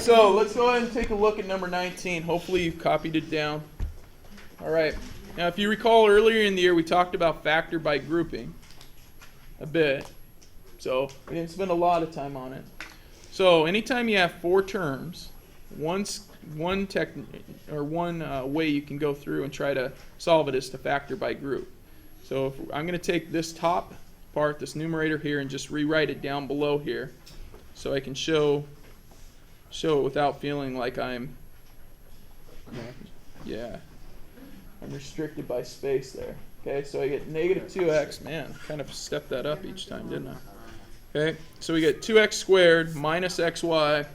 so let's go ahead and take a look at number 19. Hopefully you've copied it down. All right. Now, if you recall earlier in the year, we talked about factor by grouping a bit. So we didn't spend a lot of time on it. So anytime you have four terms, one way you can go through and try to solve it is to factor by group. So if I'm going to take this top part, this numerator here, and just rewrite it down below here, so I can show it without feeling like I'm restricted by space there. Okay, so I get negative 2x. Man, kind of stepped that up each time, didn't I? Okay, so we get 2x squared minus xy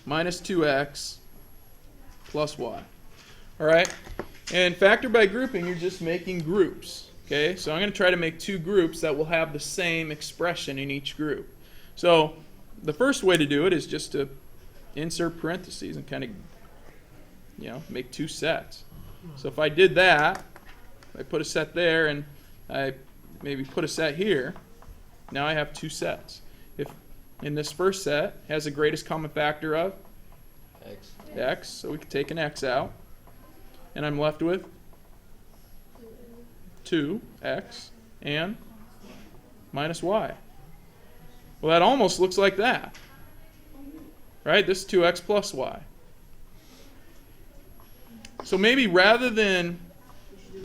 minus 2x plus y. All right, and factor by grouping, you're just making groups. Okay, so I'm going to try to make two groups that will have the same expression in each group. So the first way to do it is just to insert parentheses and kind of, make two sets. So if I did that, I put a set there and I maybe put a set here, now I have two sets. If in this first set has the greatest common factor of x, so we can take an x out, and I'm left with 2x and minus y. Well, that almost looks like that, right? This is 2x plus y. So maybe rather than,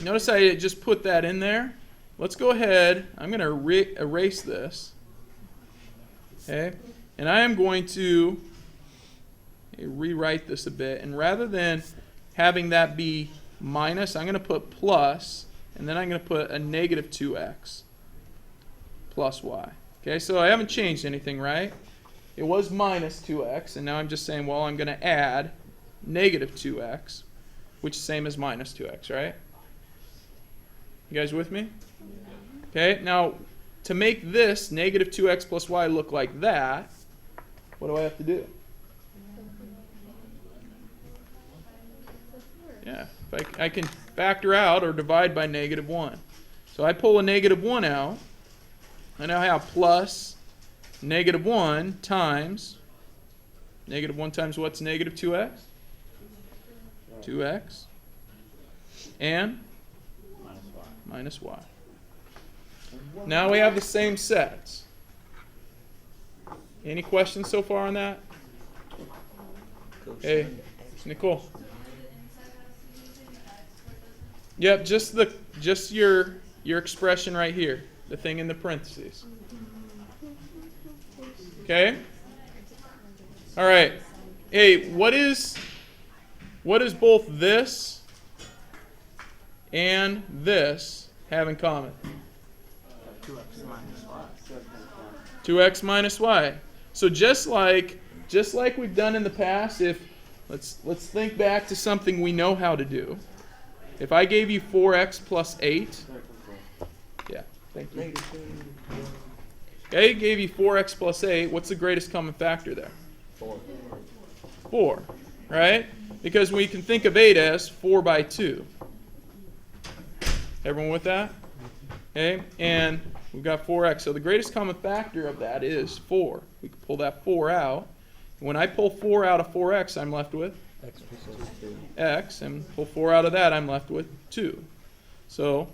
notice I just put that in there. Let's go ahead. I'm going to erase this. Okay? And I am going to rewrite this a bit. And rather than having that be minus, I'm going to put plus, and then I'm going to put a negative 2x plus y. Okay, so I haven't changed anything, right? It was minus 2x, and now I'm just saying, well, I'm going to add negative 2x, which is the same as minus 2x, right? You guys with me? Okay, now to make this negative 2x plus y look like that, what do I have to do? Yeah, if I can factor out or divide by negative 1. So I pull a negative 1 out. I now have plus negative 1 times, negative 1 times what's negative 2x? 2x. And minus y. Now we have the same sets. Any questions so far on that? Hey, Nicole. Yep, just your expression right here, the thing in the parentheses. Okay? All right. Hey, what is both this and this have in common? 2x minus y. 2x minus y. So just like we've done in the past, let's think back to something we know how to do. If I gave you 4x plus 8, yeah, thank you. Okay, gave you 4x plus 8. What's the greatest common factor there? 4, right? Because we can think of 8 as 4 by 2. Everyone with that? Okay, and we've got 4x. So the greatest common factor of that is 4. We can pull that 4 out. When I pull 4 out of 4x, I'm left with x, and pull 4 out of that, I'm left with 2. So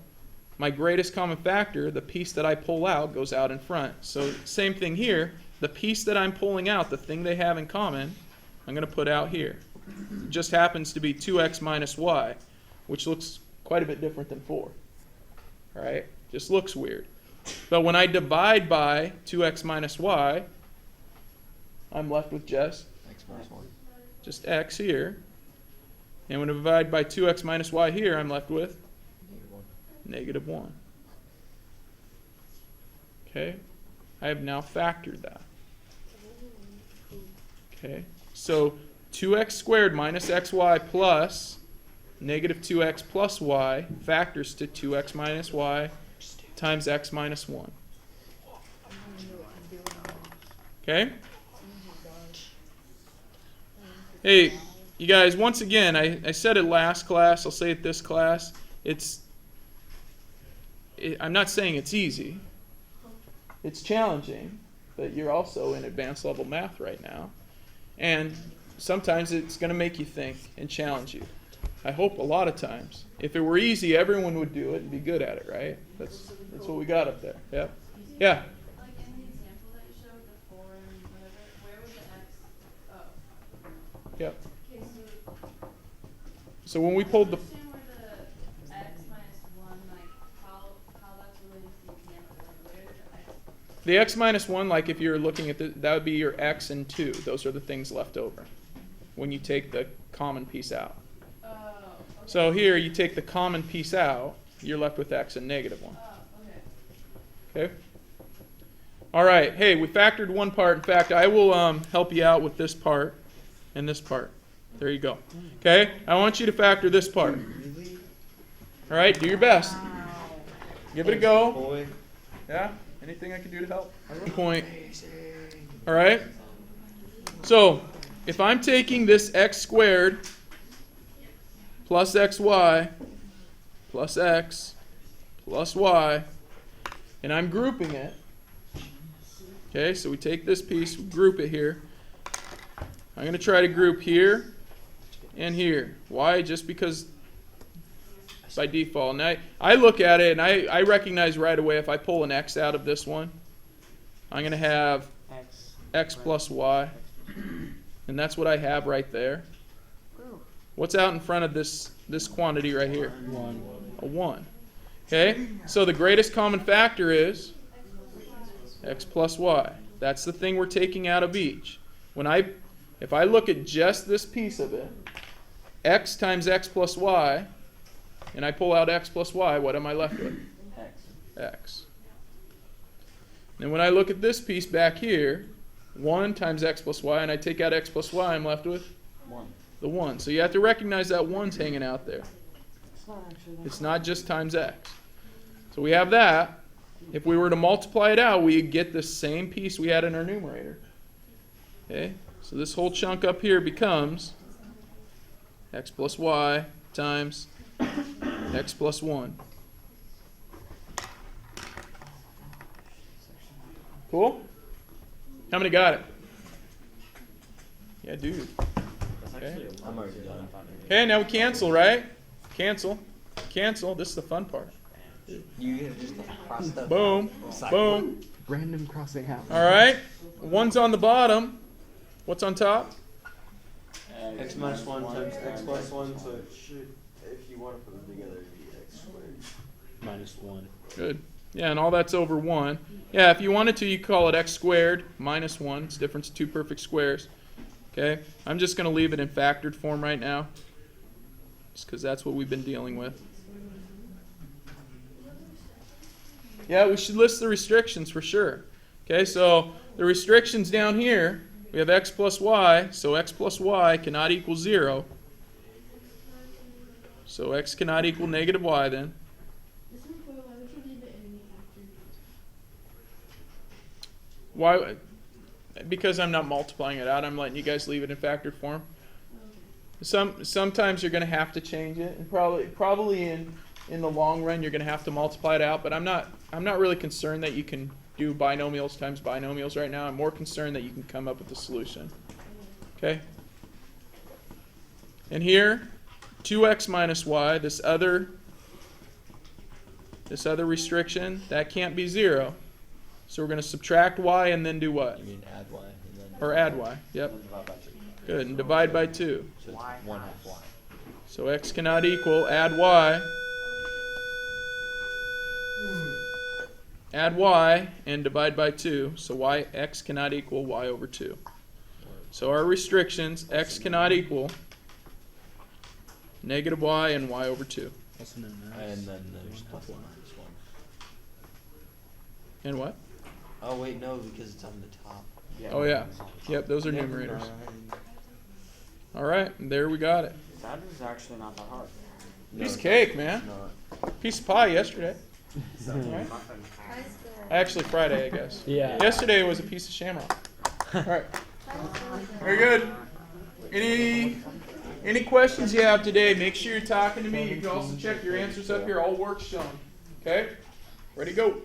my greatest common factor, the piece that I pull out, goes out in front. So same thing here. The piece that I'm pulling out, the thing they have in common, I'm going to put out here. It just happens to be 2x minus y, which looks quite a bit different than 4. All right? Just looks weird. But when I divide by 2x minus y, I'm left with just x here. And when I divide by 2x minus y here, I'm left with negative 1. Okay? I have now factored that. Okay? So 2x squared minus xy plus negative 2x plus y factors to 2x minus y times x minus 1. Okay? Hey, you guys, once again, I said it last class, I'll say it this class. I'm not saying it's easy. It's challenging. that you're also in advanced level math right now. And sometimes it's going to make you think and challenge you. I hope a lot of times. If it were easy, everyone would do it and be good at it, right? That's what we got up there. Yep. Yeah. Like in the example that you showed, the 4 and whatever, where would the x? Oh. Yep. Okay, So when we pulled the understand where the x minus 1, like how that's related to the example. Like where is the x? The x minus 1, like if you're looking at that would be your x and 2. Those are the things left over when you take the common piece out. Oh, okay. So here you take the common piece out, you're left with x and -1. Oh, okay. Okay? All right. Hey, we factored one part. In fact, I will help you out with this part and this part. There you go. Okay? I want you to factor this part. All right? Do your best. Give it a go. Yeah? Anything I can do to help? Point. All right? So, if I'm taking this x squared plus xy plus x plus y, and I'm grouping it. Okay, so we take this piece, we group it here. I'm going to try to group here and here. Why? Just because by default. And I look at it and I recognize right away if I pull an x out of this one, I'm going to have x plus y. And that's what I have right there. What's out in front of this quantity right here? 1. A 1. Okay, so the greatest common factor is x plus y. That's the thing we're taking out of each. If I look at just this piece of it, x times x plus y, and I pull out x plus y, what am I left with? X. And when I look at this piece back here, 1 times x plus y, and I take out x plus y, I'm left with 1. the 1. So you have to recognize that 1's hanging out there. It's not just times x. So we have that. If we were to multiply it out, we'd get the same piece we had in our numerator. Okay? So this whole chunk up here becomes x plus y times x plus 1. Cool? How many got it? Yeah, dude. Okay. I'm already done. Okay, now we cancel, right? Cancel. Cancel. This is the fun part. You have just crossed up. Boom. Boom. Random crossing out. All right. 1's on the bottom. What's on top? X minus 1 times x plus 1, so it should, if you want to put them together, it'd be x squared. Minus 1. Good. Yeah, and all that's over 1. Yeah, if you wanted to, you could call it x squared minus 1. It's the difference of two perfect squares. Okay? I'm just going to leave it in factored form right now, just because that's what we've been dealing with. Yeah, we should list the restrictions for sure. Okay, so the restrictions down here, we have x plus y, so x plus y cannot equal 0. So x cannot equal -y then. Why? Because I'm not multiplying it out. I'm letting you guys leave it in factored form. Sometimes you're going to have to change it, and probably in the long run you're going to have to multiply it out. But I'm not really concerned that you can do binomials times binomials right now. I'm more concerned that you can come up with a solution. Okay. And here, 2x minus y. This other restriction that can't be 0. So we're going to subtract y and then do what? You mean add y. And then Or add y. Yep. divide by 2. Good. And divide by 2. So it's 1/2 y. So x cannot equal add y. Add y and divide by 2. So x cannot equal y over 2. So our restrictions, x cannot equal -y and y over 2. And then there's plus 1 minus 1. And what? Oh, wait, no, because it's on the top. Oh yeah. Yep, those are numerators. All right, and there we got it. That is actually not that hard. Piece of cake, man. Piece of pie yesterday. Right? Actually, Friday, I guess. Yeah. Yesterday was a piece of shamrock. All right. Very good. Any questions you have today, make sure you're talking to me. You can also check your answers up here. All work shown. Okay? Ready, go.